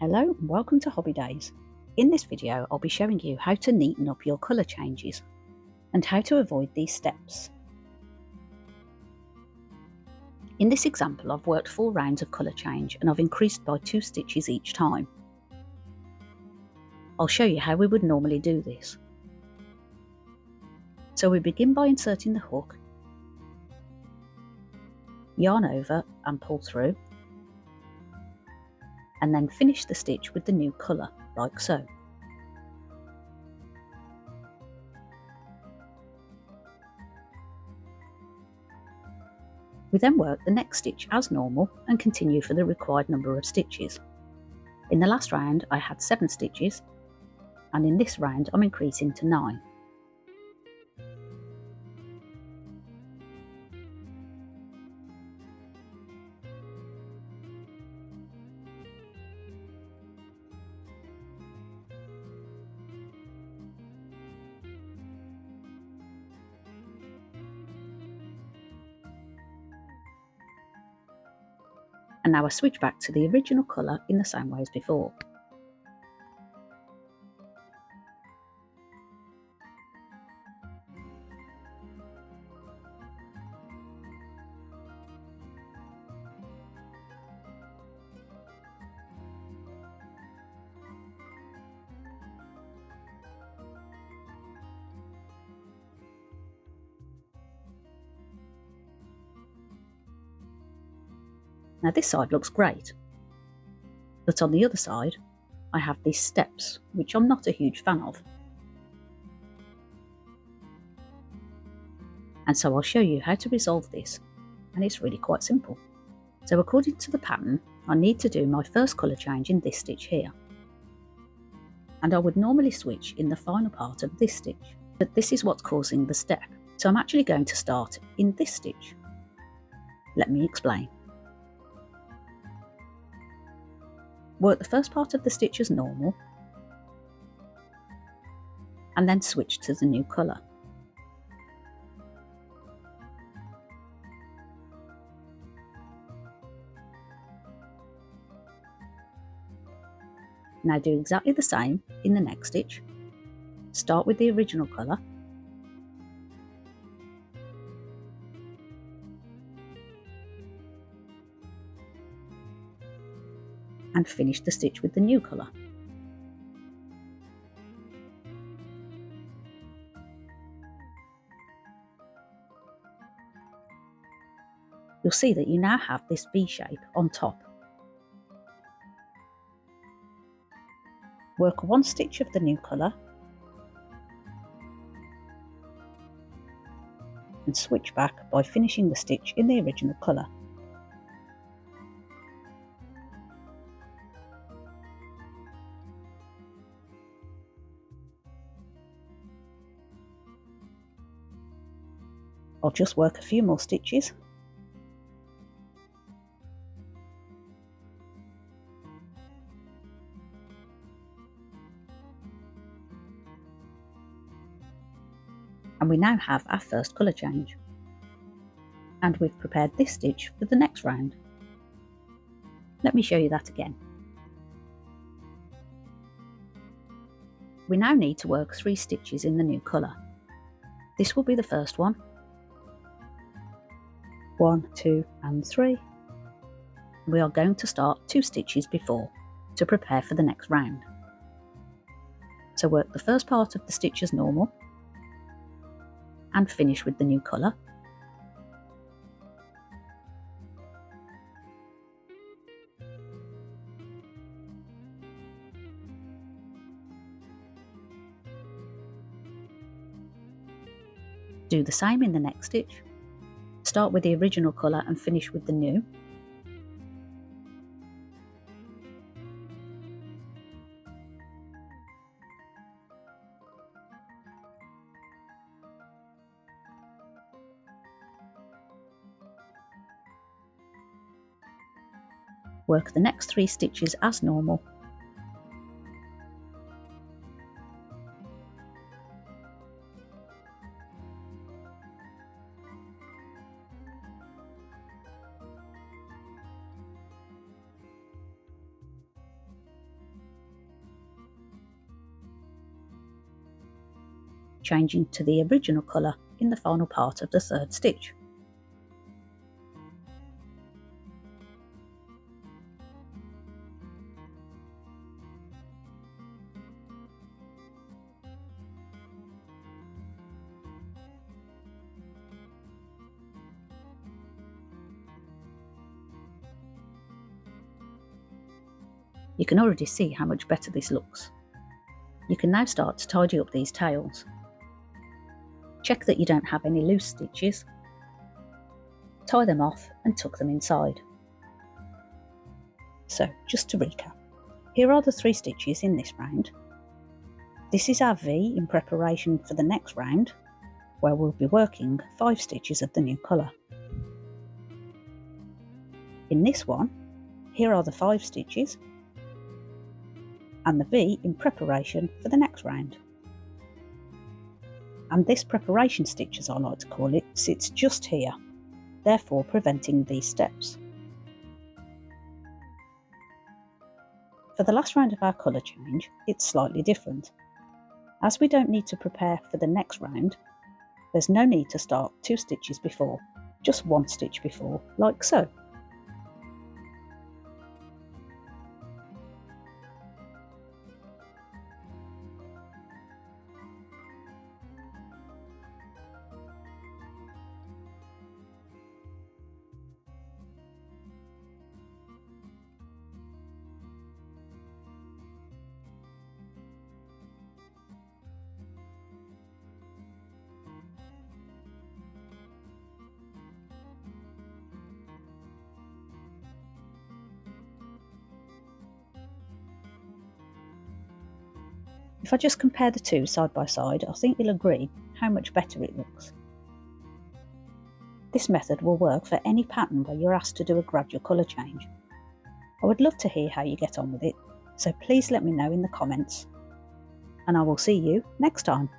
Hello and welcome to Hobby Days. In this video I'll be showing you how to neaten up your colour changes and how to avoid these steps. In this example I've worked 4 rounds of colour change and I've increased by 2 stitches each time. I'll show you how we would normally do this. So we begin by inserting the hook, yarn over and pull through, and then finish the stitch with the new colour, like so. We then work the next stitch as normal and continue for the required number of stitches. In the last round I had 7 stitches, and in this round I'm increasing to 9. And now I switch back to the original colour in the same way as before. Now this side looks great, but on the other side I have these steps which I'm not a huge fan of. And so I'll show you how to resolve this, and it's really quite simple. So according to the pattern I need to do my first colour change in this stitch here. And I would normally switch in the final part of this stitch, but this is what's causing the step. So I'm actually going to start in this stitch. Let me explain. Work the first part of the stitch as normal, and then switch to the new colour. Now do exactly the same in the next stitch. Start with the original colour, and finish the stitch with the new colour. You'll see that you now have this V shape on top. Work 1 stitch of the new colour and switch back by finishing the stitch in the original colour. I'll just work a few more stitches. And we now have our first colour change. And we've prepared this stitch for the next round. Let me show you that again. We now need to work 3 stitches in the new colour. This will be the first one. 1, 2 and 3. We are going to start 2 stitches before to prepare for the next round. So work the first part of the stitch as normal and finish with the new colour. Do the same in the next stitch. Start with the original colour and finish with the new. Work the next 3 stitches as normal. changing to the original colour in the final part of the third stitch. You can already see how much better this looks. You can now start to tidy up these tails. Check that you don't have any loose stitches. Tie them off and tuck them inside. So, just to recap, here are the 3 stitches in this round. This is our V in preparation for the next round, where we'll be working 5 stitches of the new colour. In this one, here are the 5 stitches, and the V in preparation for the next round. And this preparation stitch, as I like to call it, sits just here, therefore preventing these steps. For the last round of our colour change, it's slightly different. As we don't need to prepare for the next round, there's no need to start 2 stitches before, just 1 stitch before, like so. If I just compare the 2 side by side, I think you'll agree how much better it looks. This method will work for any pattern where you're asked to do a gradual colour change. I would love to hear how you get on with it, so please let me know in the comments. And I will see you next time.